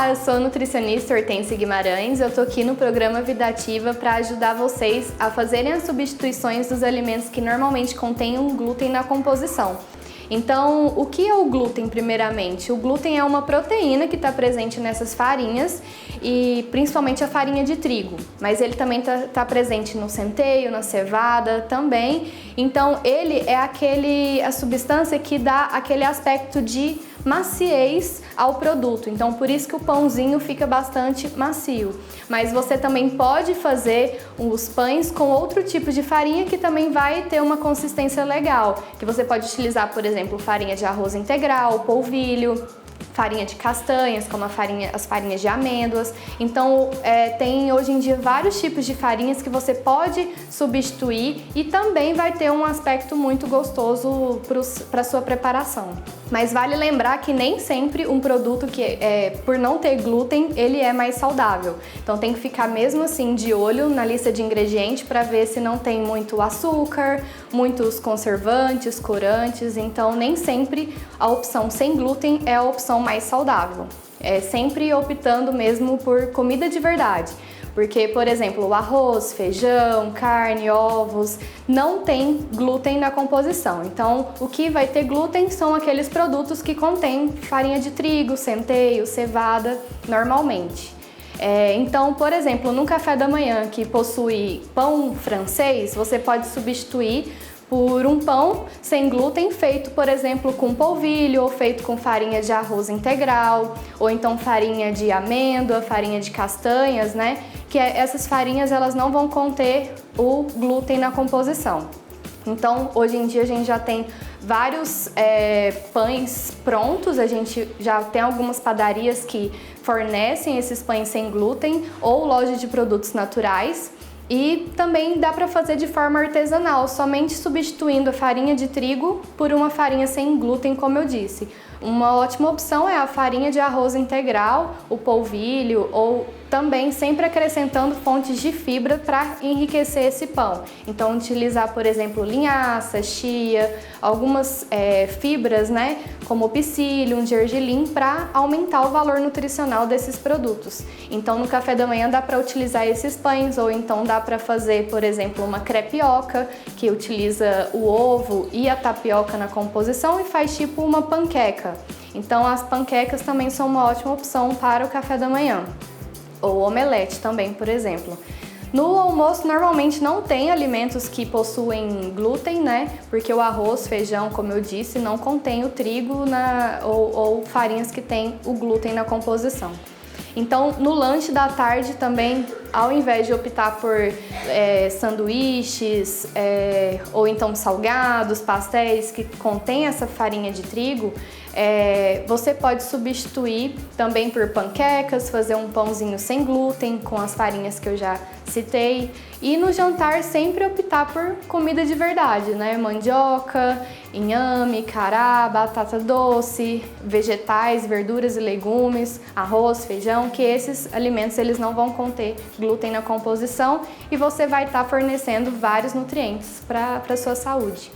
Olá, eu sou a nutricionista Hortência Guimarães. Eu tô aqui no programa Vida Ativa para ajudar vocês a fazerem as substituições dos alimentos que normalmente contêm um glúten na composição. Então, o que é o glúten primeiramente? O glúten é uma proteína que está presente nessas farinhas e principalmente a farinha de trigo, mas ele também está presente no centeio, na cevada também. Então, ele é a substância que dá aquele aspecto de maciez ao produto, então por isso que o pãozinho fica bastante macio. Mas você também pode fazer os pães com outro tipo de farinha que também vai ter uma consistência legal, que você pode utilizar, por exemplo, farinha de arroz integral, polvilho, farinha de castanhas, como as farinhas de amêndoas. Então, tem hoje em dia vários tipos de farinhas que você pode substituir e também vai ter um aspecto muito gostoso para sua preparação. Mas vale lembrar que nem sempre um produto que por não ter glúten, ele é mais saudável. Então tem que ficar mesmo assim de olho na lista de ingredientes para ver se não tem muito açúcar, muitos conservantes, corantes. Então nem sempre a opção sem glúten é a opção mais saudável. É sempre optando mesmo por comida de verdade. Porque, por exemplo, o arroz, feijão, carne, ovos, não tem glúten na composição. Então, o que vai ter glúten são aqueles produtos que contêm farinha de trigo, centeio, cevada, normalmente. Então, por exemplo, num café da manhã que possui pão francês, você pode substituir por um pão sem glúten feito, por exemplo, com polvilho ou feito com farinha de arroz integral, ou então farinha de amêndoa, farinha de castanhas, né? Que essas farinhas elas não vão conter o glúten na composição. Então, hoje em dia a gente já tem vários pães prontos, a gente já tem algumas padarias que fornecem esses pães sem glúten ou loja de produtos naturais. E também dá para fazer de forma artesanal, somente substituindo a farinha de trigo por uma farinha sem glúten, como eu disse. Uma ótima opção é a farinha de arroz integral, o polvilho ou também sempre acrescentando fontes de fibra para enriquecer esse pão. Então utilizar, por exemplo, linhaça, chia, algumas fibras, né, como o psyllium, gergelim, para aumentar o valor nutricional desses produtos. Então no café da manhã dá para utilizar esses pães ou então dá para fazer, por exemplo, uma crepioca que utiliza o ovo e a tapioca na composição e faz tipo uma panqueca. Então as panquecas também são uma ótima opção para o café da manhã. Ou omelete também, por exemplo. No almoço, normalmente não tem alimentos que possuem glúten, né? Porque o arroz, feijão, como eu disse, não contém o trigo ou farinhas que têm o glúten na composição. Então, no lanche da tarde também, ao invés de optar por sanduíches ou então salgados, pastéis que contêm essa farinha de trigo, você pode substituir também por panquecas, fazer um pãozinho sem glúten com as farinhas que eu já citei. E no jantar sempre optar por comida de verdade, né? Mandioca, inhame, cará, batata doce, vegetais, verduras e legumes, arroz, feijão, que esses alimentos eles não vão conter glúten na composição e você vai estar fornecendo vários nutrientes para a sua saúde.